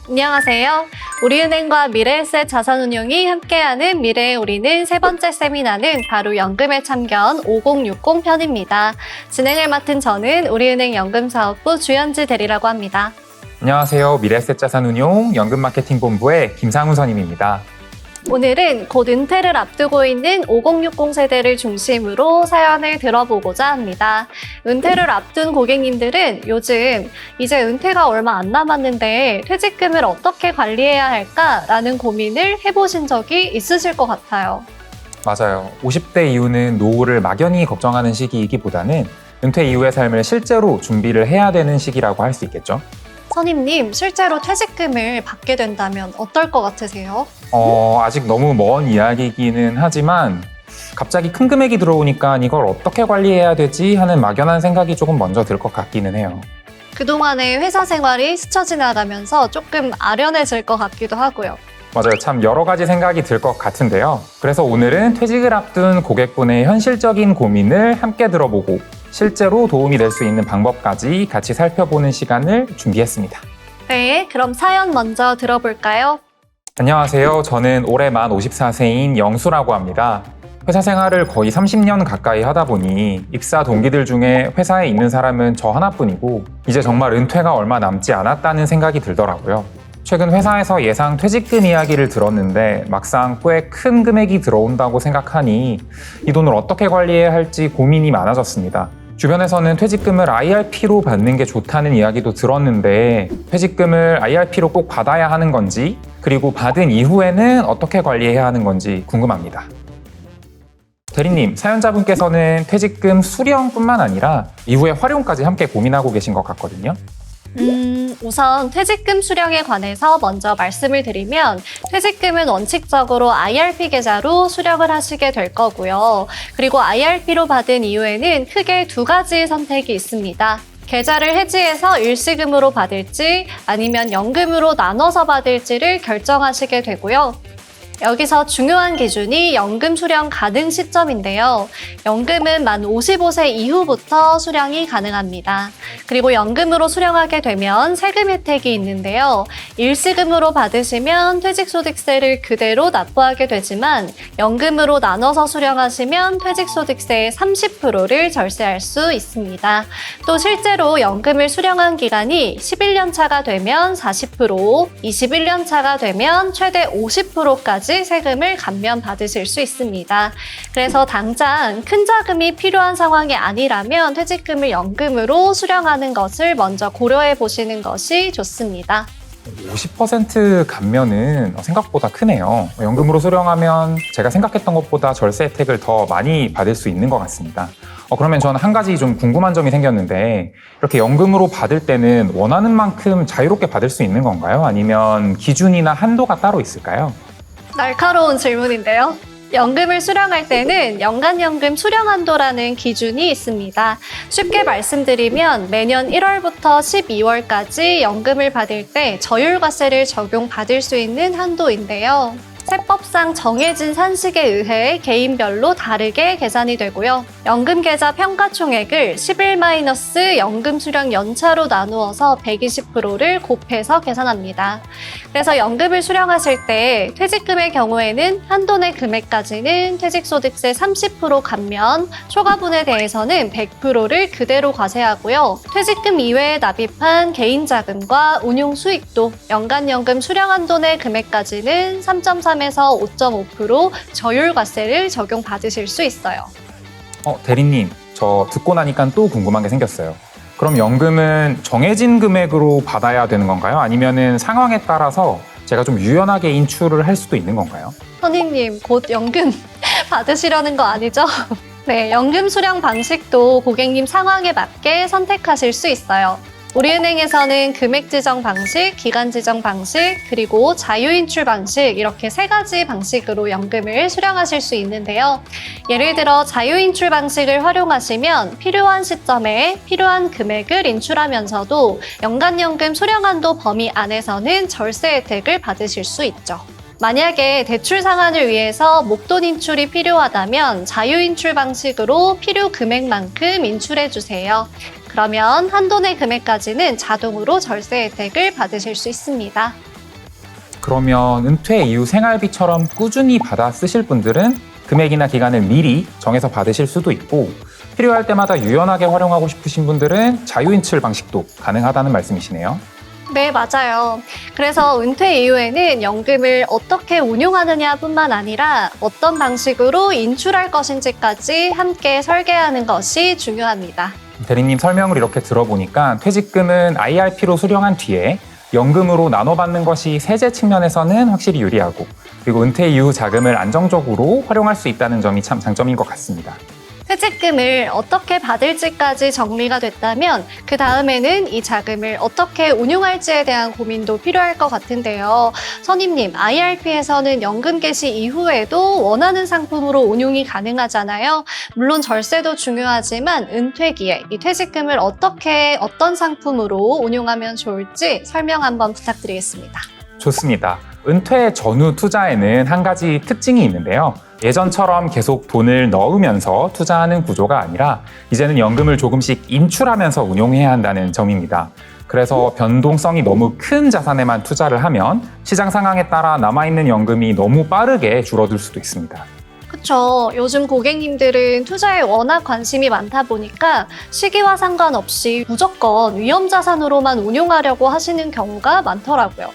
안녕하세요. 우리은행과 미래에셋 자산운용이 함께하는 미래의 우리는 세 번째 세미나는 바로 연금의 참견 5060 편입니다. 진행을 맡은 저는 우리은행 연금사업부 주현지 대리라고 합니다. 안녕하세요. 미래에셋 자산운용 연금마케팅본부의 김상훈 선임입니다. 오늘은 곧 은퇴를 앞두고 있는 5060 세대를 중심으로 사연을 들어보고자 합니다. 은퇴를 앞둔 고객님들은 요즘 이제 은퇴가 얼마 안 남았는데 퇴직금을 어떻게 관리해야 할까라는 고민을 해보신 적이 있으실 것 같아요. 맞아요. 50대 이후는 노후를 막연히 걱정하는 시기이기보다는 은퇴 이후의 삶을 실제로 준비를 해야 되는 시기라고 할 수 있겠죠. 선임님, 실제로 퇴직금을 받게 된다면 어떨 것 같으세요? 아직 너무 먼 이야기이기는 하지만 갑자기 큰 금액이 들어오니까 이걸 어떻게 관리해야 되지 하는 막연한 생각이 조금 먼저 들 것 같기는 해요. 그동안의 회사 생활이 스쳐 지나가면서 조금 아련해질 것 같기도 하고요. 맞아요. 참 여러 가지 생각이 들 것 같은데요. 그래서 오늘은 퇴직을 앞둔 고객분의 현실적인 고민을 함께 들어보고 실제로 도움이 될 수 있는 방법까지 같이 살펴보는 시간을 준비했습니다. 네, 그럼 사연 먼저 들어볼까요? 안녕하세요. 저는 올해 만 54세인 영수라고 합니다. 회사 생활을 거의 30년 가까이 하다 보니 입사 동기들 중에 회사에 있는 사람은 저 하나뿐이고 이제 정말 은퇴가 얼마 남지 않았다는 생각이 들더라고요. 최근 회사에서 예상 퇴직금 이야기를 들었는데 막상 꽤 큰 금액이 들어온다고 생각하니 이 돈을 어떻게 관리해야 할지 고민이 많아졌습니다. 주변에서는 퇴직금을 IRP로 받는 게 좋다는 이야기도 들었는데 퇴직금을 IRP로 꼭 받아야 하는 건지 그리고 받은 이후에는 어떻게 관리해야 하는 건지 궁금합니다. 대리님, 사연자분께서는 퇴직금 수령뿐만 아니라 이후의 활용까지 함께 고민하고 계신 것 같거든요. 우선 퇴직금 수령에 관해서 먼저 말씀을 드리면 퇴직금은 원칙적으로 IRP 계좌로 수령을 하시게 될 거고요. 그리고 IRP로 받은 이후에는 크게 두 가지 선택이 있습니다. 계좌를 해지해서 일시금으로 받을지 아니면 연금으로 나눠서 받을지를 결정하시게 되고요. 여기서 중요한 기준이 연금 수령 가능 시점인데요. 연금은 만 55세 이후부터 수령이 가능합니다. 그리고 연금으로 수령하게 되면 세금 혜택이 있는데요. 일시금으로 받으시면 퇴직소득세를 그대로 납부하게 되지만 연금으로 나눠서 수령하시면 퇴직소득세의 30%를 절세할 수 있습니다. 또 실제로 연금을 수령한 기간이 11년 차가 되면 40%, 21년 차가 되면 최대 50%까지 세금을 감면받으실 수 있습니다. 그래서 당장 큰 자금이 필요한 상황이 아니라면 퇴직금을 연금으로 수령하는 것을 먼저 고려해 보시는 것이 좋습니다. 50% 감면은 생각보다 크네요. 연금으로 수령하면 제가 생각했던 것보다 절세 혜택을 더 많이 받을 수 있는 것 같습니다. 그러면 저는 한 가지 좀 궁금한 점이 생겼는데 이렇게 연금으로 받을 때는 원하는 만큼 자유롭게 받을 수 있는 건가요? 아니면 기준이나 한도가 따로 있을까요? 날카로운 질문인데요. 연금을 수령할 때는 연간연금 수령 한도라는 기준이 있습니다. 쉽게 말씀드리면 매년 1월부터 12월까지 연금을 받을 때 저율과세를 적용받을 수 있는 한도인데요. 세법상 정해진 산식에 의해 개인별로 다르게 계산이 되고요. 연금계좌 평가총액을 11- 연금 수령 연차로 나누어서 120%를 곱해서 계산합니다. 그래서 연금을 수령하실 때 퇴직금의 경우에는 한도 내 금액까지는 퇴직소득세 30% 감면, 초과분에 대해서는 100%를 그대로 과세하고요. 퇴직금 이외에 납입한 개인자금과 운용수익도 연간연금 수령 한도 내 금액까지는 3.3에서 5.5% 저율과세를 적용받으실 수 있어요. 대리님, 저 듣고 나니까 또 궁금한 게 생겼어요. 그럼 연금은 정해진 금액으로 받아야 되는 건가요? 아니면은 상황에 따라서 제가 좀 유연하게 인출을 할 수도 있는 건가요? 선생님, 곧 연금 받으시려는 거 아니죠? 네, 연금 수령 방식도 고객님 상황에 맞게 선택하실 수 있어요. 우리은행에서는 금액 지정 방식, 기간 지정 방식, 그리고 자유인출 방식 이렇게 세 가지 방식으로 연금을 수령하실 수 있는데요. 예를 들어 자유인출 방식을 활용하시면 필요한 시점에 필요한 금액을 인출하면서도 연간연금 수령한도 범위 안에서는 절세 혜택을 받으실 수 있죠. 만약에 대출 상환을 위해서 목돈 인출이 필요하다면 자유인출 방식으로 필요 금액만큼 인출해 주세요. 그러면 한도 내 금액까지는 자동으로 절세 혜택을 받으실 수 있습니다. 그러면 은퇴 이후 생활비처럼 꾸준히 받아 쓰실 분들은 금액이나 기간을 미리 정해서 받으실 수도 있고, 필요할 때마다 유연하게 활용하고 싶으신 분들은 자유인출 방식도 가능하다는 말씀이시네요. 네, 맞아요. 그래서 은퇴 이후에는 연금을 어떻게 운용하느냐 뿐만 아니라 어떤 방식으로 인출할 것인지까지 함께 설계하는 것이 중요합니다. 대리님 설명을 이렇게 들어보니까 퇴직금은 IRP로 수령한 뒤에 연금으로 나눠받는 것이 세제 측면에서는 확실히 유리하고, 그리고 은퇴 이후 자금을 안정적으로 활용할 수 있다는 점이 참 장점인 것 같습니다. 퇴직금을 어떻게 받을지까지 정리가 됐다면 그 다음에는 이 자금을 어떻게 운용할지에 대한 고민도 필요할 것 같은데요. 선임님, IRP에서는 연금 개시 이후에도 원하는 상품으로 운용이 가능하잖아요. 물론 절세도 중요하지만 은퇴기에 이 퇴직금을 어떤 상품으로 운용하면 좋을지 설명 한번 부탁드리겠습니다. 좋습니다. 은퇴 전후 투자에는 한 가지 특징이 있는데요. 예전처럼 계속 돈을 넣으면서 투자하는 구조가 아니라 이제는 연금을 조금씩 인출하면서 운용해야 한다는 점입니다. 그래서 변동성이 너무 큰 자산에만 투자를 하면 시장 상황에 따라 남아있는 연금이 너무 빠르게 줄어들 수도 있습니다. 그렇죠. 요즘 고객님들은 투자에 워낙 관심이 많다 보니까 시기와 상관없이 무조건 위험자산으로만 운용하려고 하시는 경우가 많더라고요.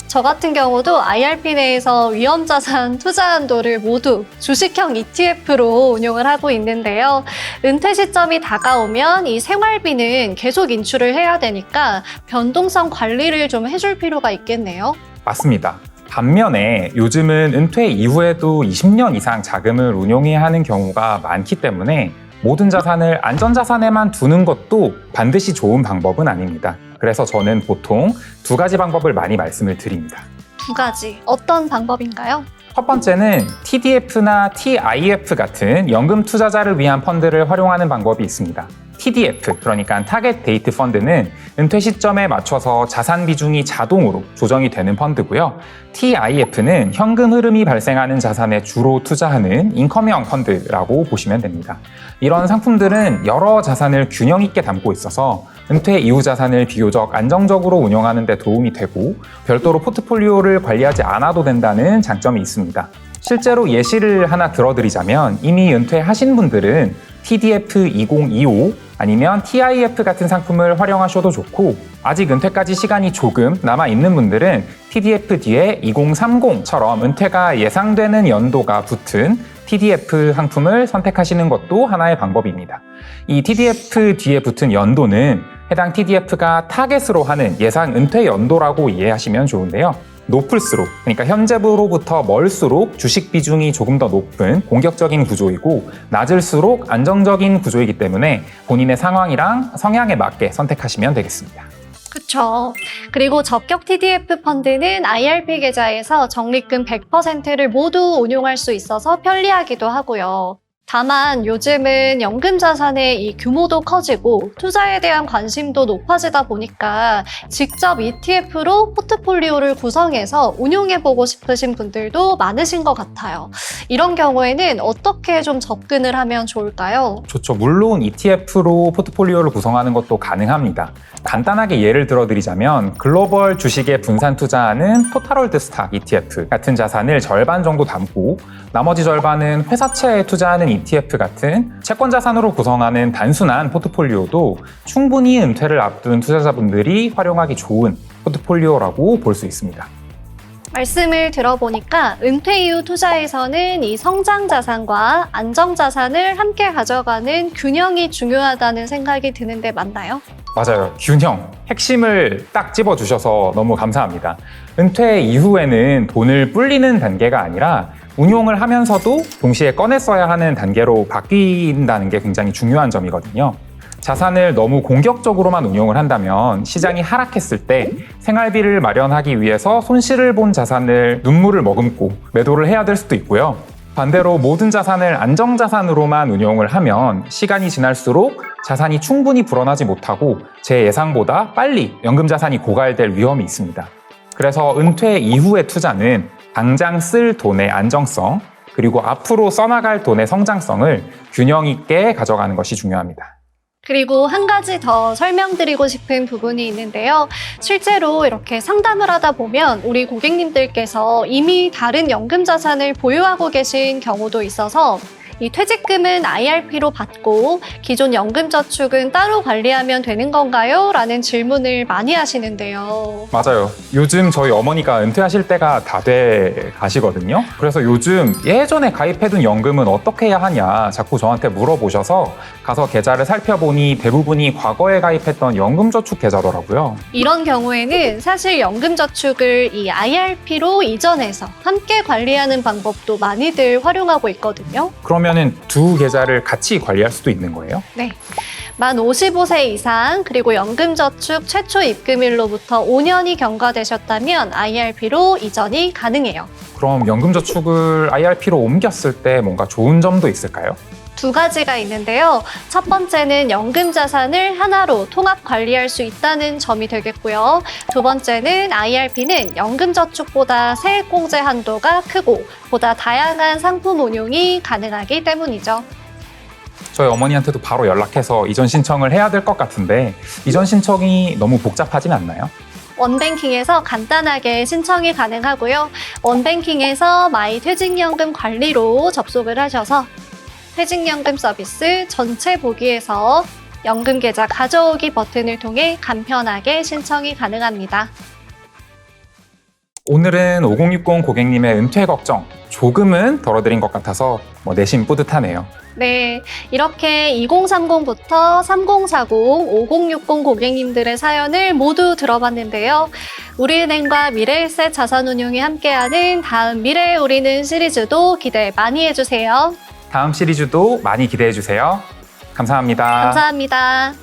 저 같은 경우도 IRP 내에서 위험자산 투자 한도를 모두 주식형 ETF로 운용을 하고 있는데요. 은퇴 시점이 다가오면 이 생활비는 계속 인출을 해야 되니까 변동성 관리를 좀 해줄 필요가 있겠네요. 맞습니다. 반면에 요즘은 은퇴 이후에도 20년 이상 자금을 운용해야 하는 경우가 많기 때문에 모든 자산을 안전자산에만 두는 것도 반드시 좋은 방법은 아닙니다. 그래서 저는 보통 두 가지 방법을 많이 말씀을 드립니다. 두 가지. 어떤 방법인가요? 첫 번째는 TDF나 TIF 같은 연금 투자자를 위한 펀드를 활용하는 방법이 있습니다. TDF, 그러니까 타겟 데이트 펀드는 은퇴 시점에 맞춰서 자산 비중이 자동으로 조정이 되는 펀드고요. TIF는 현금 흐름이 발생하는 자산에 주로 투자하는 인컴형 펀드라고 보시면 됩니다. 이런 상품들은 여러 자산을 균형 있게 담고 있어서 은퇴 이후 자산을 비교적 안정적으로 운영하는 데 도움이 되고, 별도로 포트폴리오를 관리하지 않아도 된다는 장점이 있습니다. 실제로 예시를 하나 들어드리자면 이미 은퇴하신 분들은 TDF 2025 아니면 TIF 같은 상품을 활용하셔도 좋고, 아직 은퇴까지 시간이 조금 남아있는 분들은 TDF 뒤에 2030처럼 은퇴가 예상되는 연도가 붙은 TDF 상품을 선택하시는 것도 하나의 방법입니다. 이 TDF 뒤에 붙은 연도는 해당 TDF가 타겟으로 하는 예상 은퇴 연도라고 이해하시면 좋은데요. 높을수록, 그러니까 현재로부터 멀수록 주식 비중이 조금 더 높은 공격적인 구조이고, 낮을수록 안정적인 구조이기 때문에 본인의 상황이랑 성향에 맞게 선택하시면 되겠습니다. 그렇죠. 그리고 적격 TDF 펀드는 IRP 계좌에서 적립금 100%를 모두 운용할 수 있어서 편리하기도 하고요. 다만 요즘은 연금 자산의 이 규모도 커지고 투자에 대한 관심도 높아지다 보니까 직접 ETF로 포트폴리오를 구성해서 운용해보고 싶으신 분들도 많으신 것 같아요. 이런 경우에는 어떻게 좀 접근을 하면 좋을까요? 좋죠. 물론 ETF로 포트폴리오를 구성하는 것도 가능합니다. 간단하게 예를 들어드리자면 글로벌 주식에 분산 투자하는 토탈월드 스탁 ETF 같은 자산을 절반 정도 담고 나머지 절반은 회사채에 투자하는 ETF 같은 채권 자산으로 구성하는 단순한 포트폴리오도 충분히 은퇴를 앞둔 투자자분들이 활용하기 좋은 포트폴리오라고 볼 수 있습니다. 말씀을 들어보니까 은퇴 이후 투자에서는 이 성장 자산과 안정 자산을 함께 가져가는 균형이 중요하다는 생각이 드는데 맞나요? 맞아요. 균형. 핵심을 딱 집어주셔서 너무 감사합니다. 은퇴 이후에는 돈을 불리는 단계가 아니라 운용을 하면서도 동시에 꺼내 써야 하는 단계로 바뀐다는 게 굉장히 중요한 점이거든요. 자산을 너무 공격적으로만 운용을 한다면 시장이 하락했을 때 생활비를 마련하기 위해서 손실을 본 자산을 눈물을 머금고 매도를 해야 될 수도 있고요. 반대로 모든 자산을 안정자산으로만 운용을 하면 시간이 지날수록 자산이 충분히 불어나지 못하고 제 예상보다 빨리 연금자산이 고갈될 위험이 있습니다. 그래서 은퇴 이후의 투자는 당장 쓸 돈의 안정성, 그리고 앞으로 써나갈 돈의 성장성을 균형 있게 가져가는 것이 중요합니다. 그리고 한 가지 더 설명드리고 싶은 부분이 있는데요. 실제로 이렇게 상담을 하다 보면 우리 고객님들께서 이미 다른 연금 자산을 보유하고 계신 경우도 있어서 이 퇴직금은 IRP로 받고 기존 연금저축은 따로 관리하면 되는 건가요? 라는 질문을 많이 하시는데요. 맞아요. 요즘 저희 어머니가 은퇴하실 때가 다 돼 가시거든요. 그래서 요즘 예전에 가입해둔 연금은 어떻게 해야 하냐 자꾸 저한테 물어보셔서 가서 계좌를 살펴보니 대부분이 과거에 가입했던 연금저축 계좌더라고요. 이런 경우에는 사실 연금저축을 이 IRP로 이전해서 함께 관리하는 방법도 많이들 활용하고 있거든요. 그러면은 두 계좌를 같이 관리할 수도 있는 거예요? 네. 만 55세 이상 그리고 연금저축 최초 입금일로부터 5년이 경과되셨다면 IRP로 이전이 가능해요. 그럼 연금저축을 IRP로 옮겼을 때 뭔가 좋은 점도 있을까요? 두 가지가 있는데요. 첫 번째는 연금 자산을 하나로 통합 관리할 수 있다는 점이 되겠고요. 두 번째는 IRP는 연금저축보다 세액공제 한도가 크고 보다 다양한 상품 운용이 가능하기 때문이죠. 저희 어머니한테도 바로 연락해서 이전 신청을 해야 될 것 같은데 이전 신청이 너무 복잡하진 않나요? 원뱅킹에서 간단하게 신청이 가능하고요. 원뱅킹에서 마이 퇴직연금 관리로 접속을 하셔서 퇴직연금 서비스 전체 보기에서 연금 계좌 가져오기 버튼을 통해 간편하게 신청이 가능합니다. 오늘은 5060 고객님의 은퇴 걱정 조금은 덜어드린 것 같아서 내심 뿌듯하네요. 네, 이렇게 2030부터 3040, 5060 고객님들의 사연을 모두 들어봤는데요. 우리은행과 미래에셋 자산운용이 함께하는 다음 미래의 우리는 시리즈도 기대 많이 해주세요. 다음 시리즈도 많이 기대해 주세요. 감사합니다. 감사합니다.